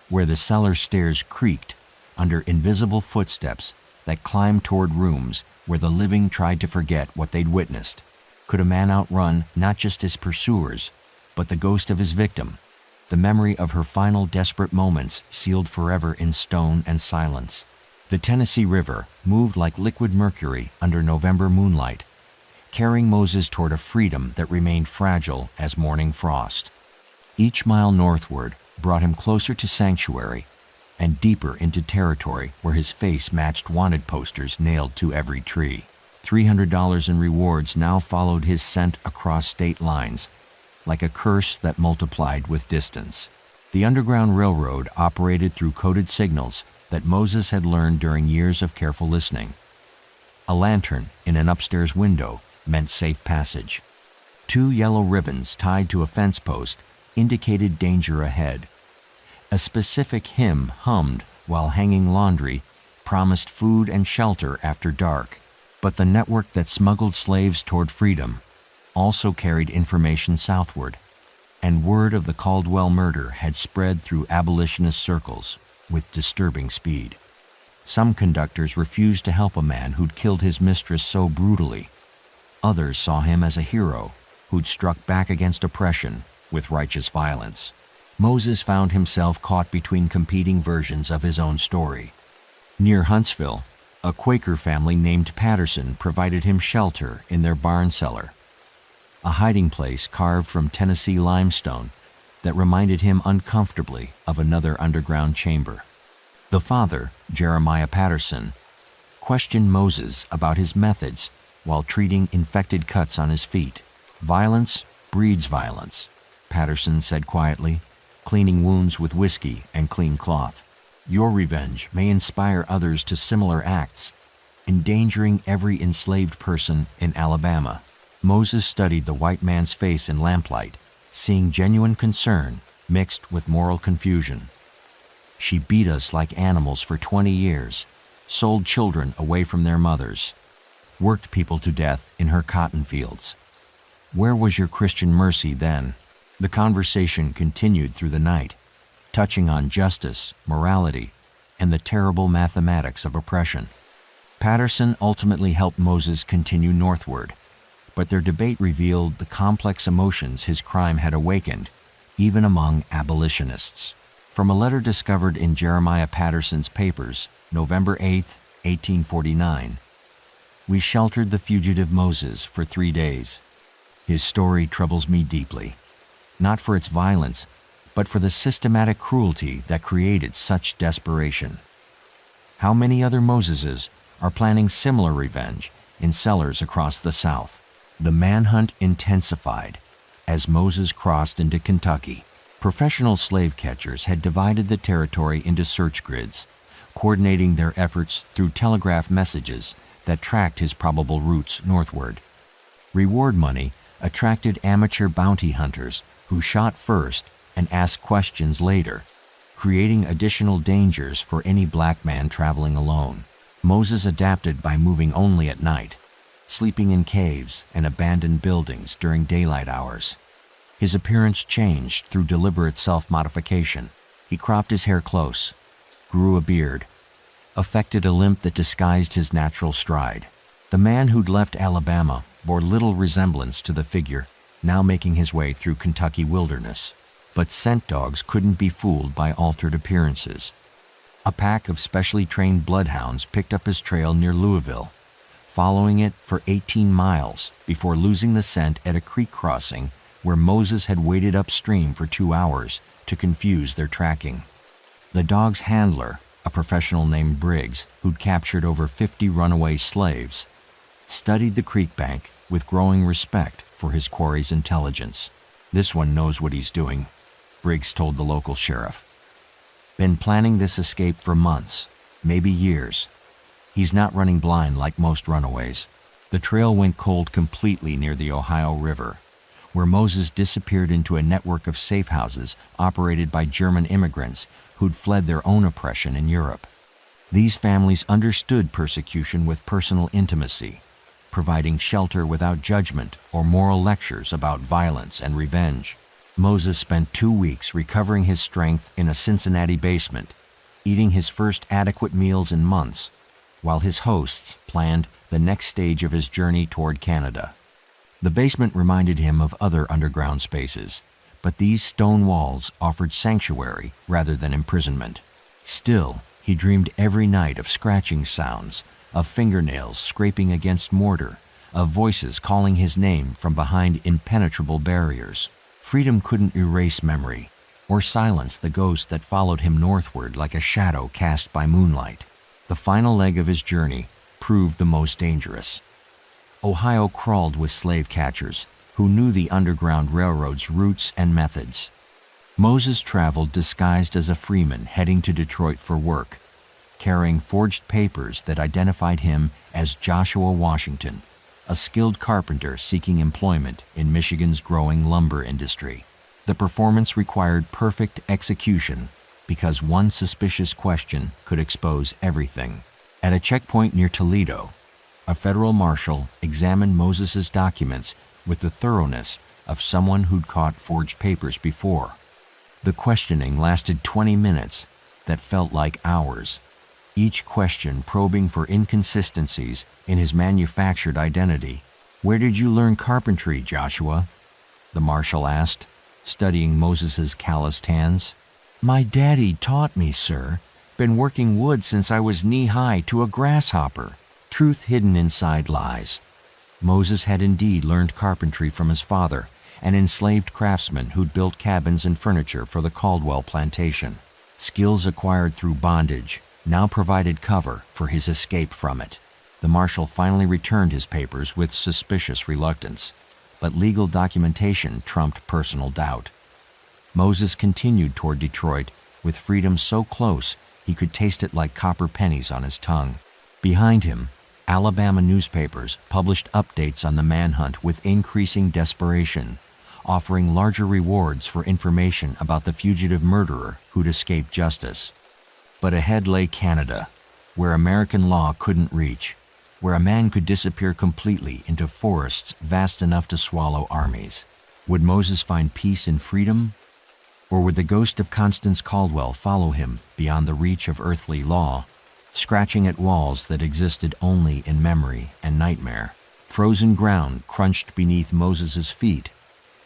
where the cellar stairs creaked under invisible footsteps that climbed toward rooms where the living tried to forget what they'd witnessed. Could a man outrun not just his pursuers, but the ghost of his victim, the memory of her final desperate moments sealed forever in stone and silence? The Tennessee River moved like liquid mercury under November moonlight, carrying Moses toward a freedom that remained fragile as morning frost. Each mile northward brought him closer to sanctuary and deeper into territory where his face matched wanted posters nailed to every tree. $300 in rewards now followed his scent across state lines, like a curse that multiplied with distance. The Underground Railroad operated through coded signals that Moses had learned during years of careful listening. A lantern in an upstairs window meant safe passage. 2 yellow ribbons tied to a fence post indicated danger ahead. A specific hymn hummed while hanging laundry promised food and shelter after dark. But the network that smuggled slaves toward freedom also carried information southward, and word of the Caldwell murder had spread through abolitionist circles with disturbing speed. Some conductors refused to help a man who'd killed his mistress so brutally. Others saw him as a hero who'd struck back against oppression with righteous violence. Moses found himself caught between competing versions of his own story. Near Huntsville, a Quaker family named Patterson provided him shelter in their barn cellar, a hiding place carved from Tennessee limestone that reminded him uncomfortably of another underground chamber. The father, Jeremiah Patterson, questioned Moses about his methods while treating infected cuts on his feet. "Violence breeds violence," Patterson said quietly, cleaning wounds with whiskey and clean cloth. "Your revenge may inspire others to similar acts, endangering every enslaved person in Alabama." Moses studied the white man's face in lamplight, seeing genuine concern mixed with moral confusion. "She beat us like animals for 20 years, sold children away from their mothers, worked people to death in her cotton fields. Where was your Christian mercy then?" The conversation continued through the night, touching on justice, morality, and the terrible mathematics of oppression. Patterson ultimately helped Moses continue northward, but their debate revealed the complex emotions his crime had awakened even among abolitionists. From a letter discovered in Jeremiah Patterson's papers, November 8, 1849, "We sheltered the fugitive Moses for 3 days. His story troubles me deeply, not for its violence, but for the systematic cruelty that created such desperation. How many other Moseses are planning similar revenge in cellars across the South?" The manhunt intensified as Moses crossed into Kentucky. Professional slave catchers had divided the territory into search grids, coordinating their efforts through telegraph messages that tracked his probable routes northward. Reward money attracted amateur bounty hunters who shot first and asked questions later, creating additional dangers for any black man traveling alone. Moses adapted by moving only at night, sleeping in caves and abandoned buildings during daylight hours. His appearance changed through deliberate self-modification. He cropped his hair close, grew a beard, affected a limp that disguised his natural stride. The man who'd left Alabama bore little resemblance to the figure now making his way through Kentucky wilderness. But scent dogs couldn't be fooled by altered appearances. A pack of specially trained bloodhounds picked up his trail near Louisville, following it for 18 miles before losing the scent at a creek crossing where Moses had waited upstream for 2 hours to confuse their tracking. The dog's handler, a professional named Briggs, who'd captured over 50 runaway slaves, studied the creek bank with growing respect for his quarry's intelligence. "This one knows what he's doing," Briggs told the local sheriff. "Been planning this escape for months, maybe years. He's not running blind like most runaways." The trail went cold completely near the Ohio River, where Moses disappeared into a network of safe houses operated by German immigrants who'd fled their own oppression in Europe. These families understood persecution with personal intimacy, providing shelter without judgment or moral lectures about violence and revenge. Moses spent 2 weeks recovering his strength in a Cincinnati basement, eating his first adequate meals in months, while his hosts planned the next stage of his journey toward Canada. The basement reminded him of other underground spaces, but these stone walls offered sanctuary rather than imprisonment. Still, he dreamed every night of scratching sounds, of fingernails scraping against mortar, of voices calling his name from behind impenetrable barriers. Freedom couldn't erase memory or silence the ghost that followed him northward like a shadow cast by moonlight. The final leg of his journey proved the most dangerous. Ohio crawled with slave catchers who knew the Underground Railroad's routes and methods. Moses traveled disguised as a freeman heading to Detroit for work, carrying forged papers that identified him as Joshua Washington, a skilled carpenter seeking employment in Michigan's growing lumber industry. The performance required perfect execution because one suspicious question could expose everything. At a checkpoint near Toledo, a federal marshal examined Moses's documents with the thoroughness of someone who'd caught forged papers before. The questioning lasted 20 minutes that felt like hours, each question probing for inconsistencies in his manufactured identity. "Where did you learn carpentry, Joshua?" the marshal asked, studying Moses's calloused hands. "My daddy taught me, sir. Been working wood since I was knee-high to a grasshopper." Truth hidden inside lies. Moses had indeed learned carpentry from his father, an enslaved craftsman who'd built cabins and furniture for the Caldwell plantation. Skills acquired through bondage now provided cover for his escape from it. The marshal finally returned his papers with suspicious reluctance, but legal documentation trumped personal doubt. Moses continued toward Detroit with freedom so close he could taste it like copper pennies on his tongue. Behind him, Alabama newspapers published updates on the manhunt with increasing desperation, offering larger rewards for information about the fugitive murderer who'd escaped justice. But ahead lay Canada, where American law couldn't reach, where a man could disappear completely into forests vast enough to swallow armies. Would Moses find peace and freedom? Or would the ghost of Constance Caldwell follow him beyond the reach of earthly law, scratching at walls that existed only in memory and nightmare? Frozen ground crunched beneath Moses's feet,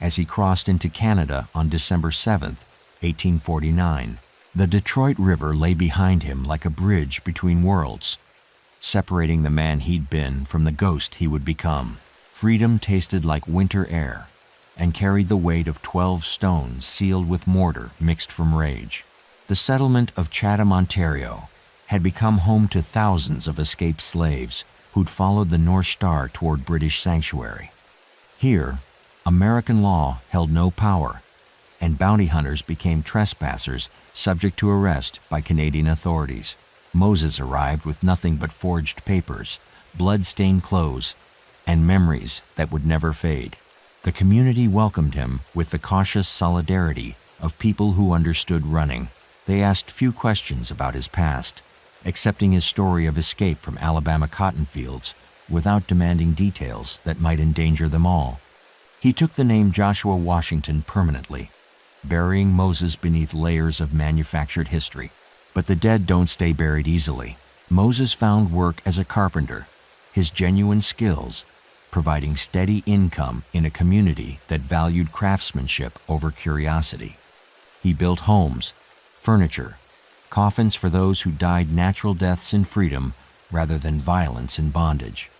as he crossed into Canada on December 7, 1849. The Detroit River lay behind him like a bridge between worlds, separating the man he'd been from the ghost he would become. Freedom tasted like winter air and carried the weight of 12 stones sealed with mortar mixed from rage. The settlement of Chatham, Ontario, had become home to thousands of escaped slaves who'd followed the North Star toward British sanctuary. Here, American law held no power, and bounty hunters became trespassers subject to arrest by Canadian authorities. Moses arrived with nothing but forged papers, blood-stained clothes, and memories that would never fade. The community welcomed him with the cautious solidarity of people who understood running. They asked few questions about his past, accepting his story of escape from Alabama cotton fields without demanding details that might endanger them all. He took the name Joshua Washington permanently, burying Moses beneath layers of manufactured history. But the dead don't stay buried easily. Moses found work as a carpenter, his genuine skills providing steady income in a community that valued craftsmanship over curiosity. He built homes, furniture, coffins for those who died natural deaths in freedom rather than violence in bondage.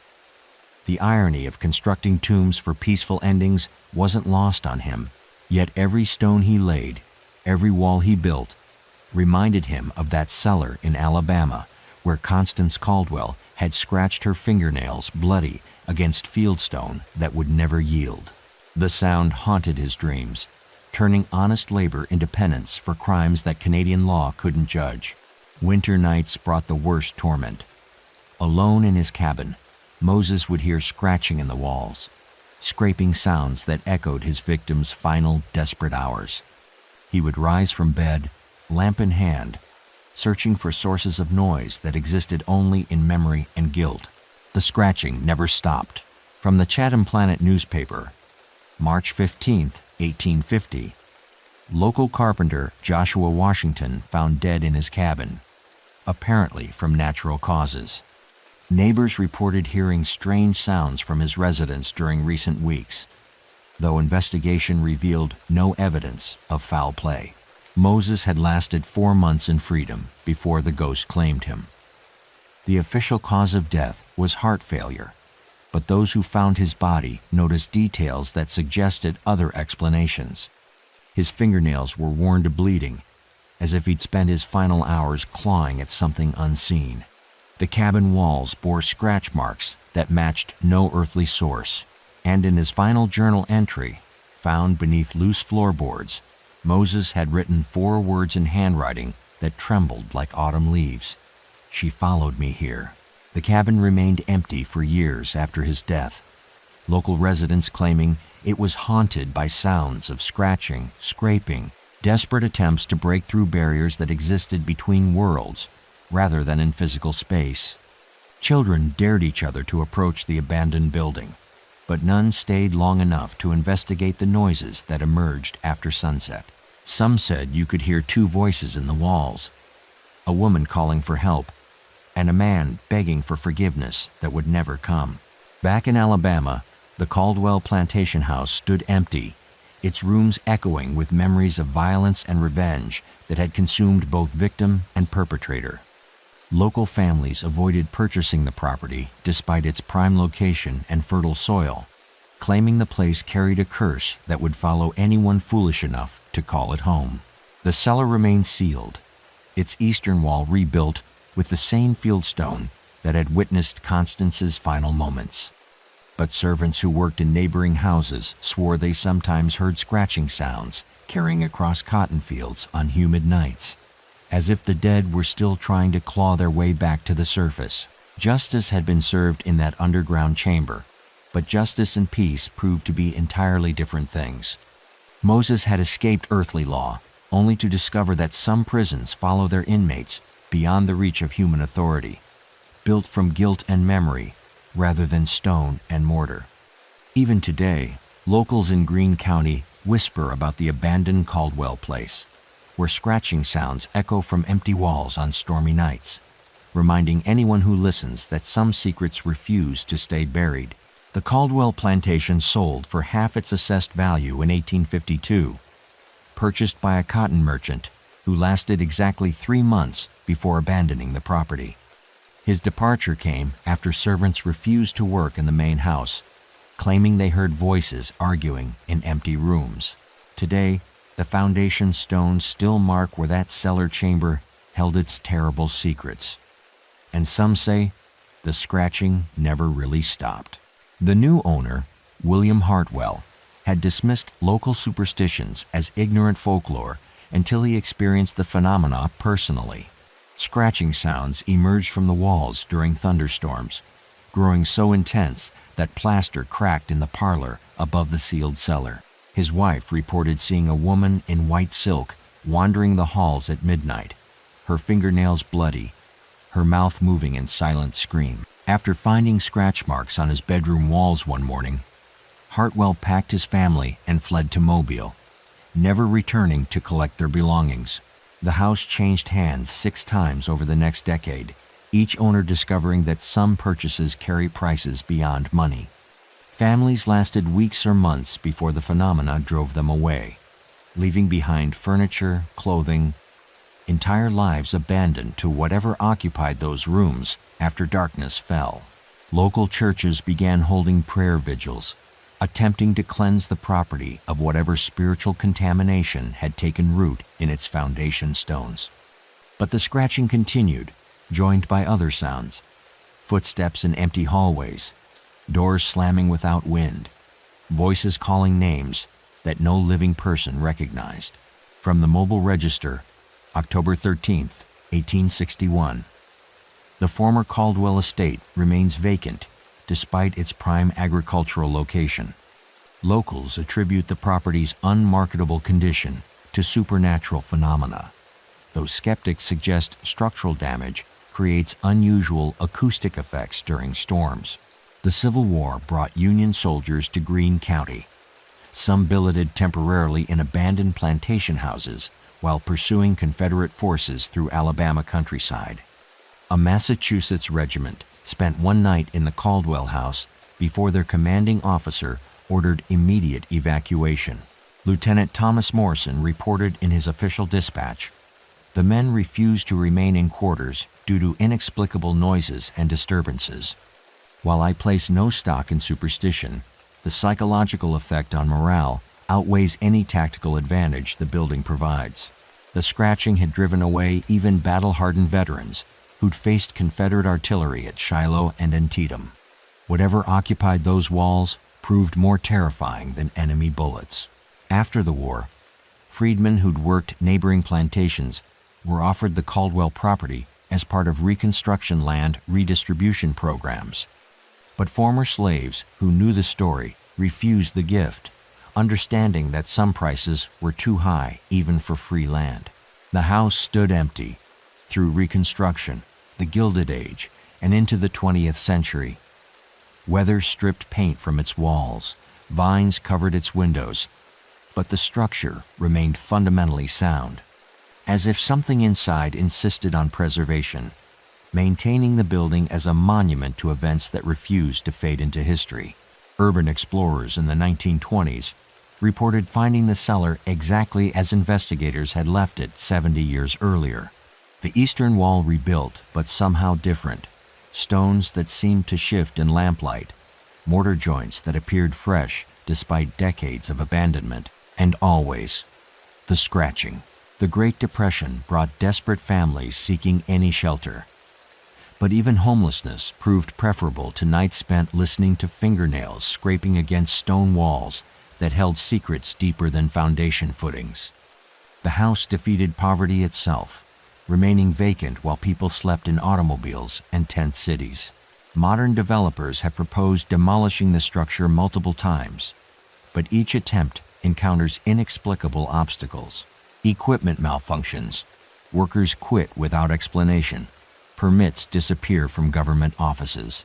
The irony of constructing tombs for peaceful endings wasn't lost on him, yet every stone he laid, every wall he built, reminded him of that cellar in Alabama where Constance Caldwell had scratched her fingernails bloody against fieldstone that would never yield. The sound haunted his dreams, turning honest labor into penance for crimes that Canadian law couldn't judge. Winter nights brought the worst torment. Alone in his cabin, Moses would hear scratching in the walls, scraping sounds that echoed his victim's final desperate hours. He would rise from bed, lamp in hand, searching for sources of noise that existed only in memory and guilt. The scratching never stopped. From the Chatham Planet newspaper, March 15, 1850, local carpenter Joshua Washington found dead in his cabin, apparently from natural causes. Neighbors reported hearing strange sounds from his residence during recent weeks, though investigation revealed no evidence of foul play. Moses had lasted 4 months in freedom before the ghost claimed him. The official cause of death was heart failure, but those who found his body noticed details that suggested other explanations. His fingernails were worn to bleeding, as if he'd spent his final hours clawing at something unseen. The cabin walls bore scratch marks that matched no earthly source, and in his final journal entry, found beneath loose floorboards, Moses had written 4 words in handwriting that trembled like autumn leaves. "She followed me here." The cabin remained empty for years after his death, local residents claiming it was haunted by sounds of scratching, scraping, desperate attempts to break through barriers that existed between worlds rather than in physical space. Children dared each other to approach the abandoned building, but none stayed long enough to investigate the noises that emerged after sunset. Some said you could hear 2 voices in the walls, a woman calling for help, and a man begging for forgiveness that would never come. Back in Alabama, the Caldwell plantation house stood empty, its rooms echoing with memories of violence and revenge that had consumed both victim and perpetrator. Local families avoided purchasing the property despite its prime location and fertile soil, claiming the place carried a curse that would follow anyone foolish enough to call it home. The cellar remained sealed, its eastern wall rebuilt with the same fieldstone that had witnessed Constance's final moments. But servants who worked in neighboring houses swore they sometimes heard scratching sounds carrying across cotton fields on humid nights, as if the dead were still trying to claw their way back to the surface. Justice had been served in that underground chamber, but justice and peace proved to be entirely different things. Moses had escaped earthly law, only to discover that some prisons follow their inmates beyond the reach of human authority, built from guilt and memory rather than stone and mortar. Even today, locals in Greene County whisper about the abandoned Caldwell place, where scratching sounds echo from empty walls on stormy nights, reminding anyone who listens that some secrets refuse to stay buried. The Caldwell plantation sold for half its assessed value in 1852, purchased by a cotton merchant who lasted exactly 3 months before abandoning the property. His departure came after servants refused to work in the main house, claiming they heard voices arguing in empty rooms. Today, the foundation stones still mark where that cellar chamber held its terrible secrets. And some say the scratching never really stopped. The new owner, William Hartwell, had dismissed local superstitions as ignorant folklore until he experienced the phenomena personally. Scratching sounds emerged from the walls during thunderstorms, growing so intense that plaster cracked in the parlor above the sealed cellar. His wife reported seeing a woman in white silk wandering the halls at midnight, her fingernails bloody, her mouth moving in silent scream. After finding scratch marks on his bedroom walls one morning, Hartwell packed his family and fled to Mobile, never returning to collect their belongings. The house changed hands 6 times over the next decade, each owner discovering that some purchases carry prices beyond money. Families lasted weeks or months before the phenomena drove them away, leaving behind furniture, clothing, entire lives abandoned to whatever occupied those rooms after darkness fell. Local churches began holding prayer vigils, attempting to cleanse the property of whatever spiritual contamination had taken root in its foundation stones. But the scratching continued, joined by other sounds: footsteps in empty hallways, doors slamming without wind, voices calling names that no living person recognized. From the Mobile Register, October 13, 1861. The former Caldwell estate remains vacant despite its prime agricultural location. Locals attribute the property's unmarketable condition to supernatural phenomena, though skeptics suggest structural damage creates unusual acoustic effects during storms. The Civil War brought Union soldiers to Greene County, some billeted temporarily in abandoned plantation houses while pursuing Confederate forces through Alabama countryside. A Massachusetts regiment spent one night in the Caldwell house before their commanding officer ordered immediate evacuation. Lieutenant Thomas Morrison reported in his official dispatch, "The men refused to remain in quarters due to inexplicable noises and disturbances. While I place no stock in superstition, the psychological effect on morale outweighs any tactical advantage the building provides." The scratching had driven away even battle-hardened veterans who'd faced Confederate artillery at Shiloh and Antietam. Whatever occupied those walls proved more terrifying than enemy bullets. After the war, freedmen who'd worked neighboring plantations were offered the Caldwell property as part of Reconstruction land redistribution programs. But former slaves who knew the story refused the gift, understanding that some prices were too high even for free land. The house stood empty through Reconstruction, the Gilded Age, and into the 20th century. Weather stripped paint from its walls, vines covered its windows, but the structure remained fundamentally sound, as if something inside insisted on preservation, maintaining the building as a monument to events that refused to fade into history. Urban explorers in the 1920s reported finding the cellar exactly as investigators had left it 70 years earlier. The eastern wall rebuilt, but somehow different. Stones that seemed to shift in lamplight, mortar joints that appeared fresh despite decades of abandonment, and always the scratching. The Great Depression brought desperate families seeking any shelter. But even homelessness proved preferable to nights spent listening to fingernails scraping against stone walls that held secrets deeper than foundation footings. The house defeated poverty itself, remaining vacant while people slept in automobiles and tent cities. Modern developers have proposed demolishing the structure multiple times, but each attempt encounters inexplicable obstacles. Equipment malfunctions, workers quit without explanation, permits disappear from government offices.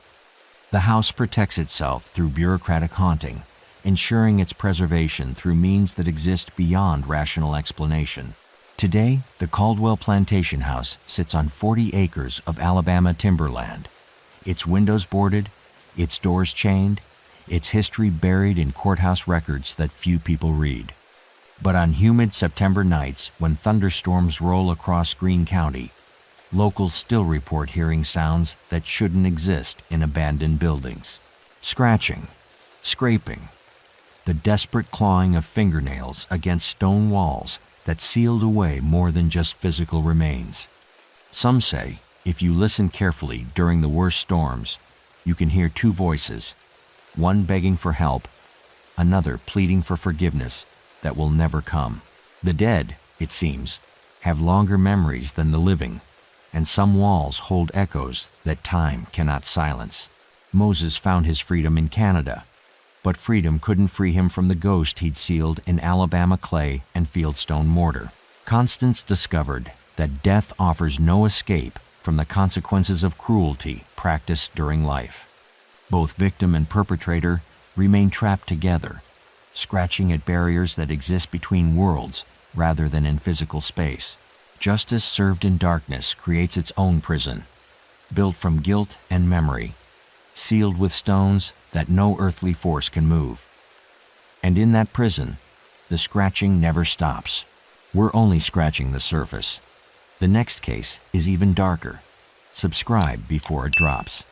The house protects itself through bureaucratic haunting, ensuring its preservation through means that exist beyond rational explanation. Today, the Caldwell Plantation House sits on 40 acres of Alabama timberland, its windows boarded, its doors chained, its history buried in courthouse records that few people read. But on humid September nights when thunderstorms roll across Greene County, locals still report hearing sounds that shouldn't exist in abandoned buildings. Scratching, scraping, the desperate clawing of fingernails against stone walls that sealed away more than just physical remains. Some say, if you listen carefully during the worst storms, you can hear two voices, one begging for help, another pleading for forgiveness that will never come. The dead, it seems, have longer memories than the living, and some walls hold echoes that time cannot silence. Moses found his freedom in Canada, but freedom couldn't free him from the ghost he'd sealed in Alabama clay and fieldstone mortar. Constance discovered that death offers no escape from the consequences of cruelty practiced during life. Both victim and perpetrator remain trapped together, scratching at barriers that exist between worlds rather than in physical space. Justice served in darkness creates its own prison, built from guilt and memory, sealed with stones that no earthly force can move. And in that prison, the scratching never stops. We're only scratching the surface. The next case is even darker. Subscribe before it drops.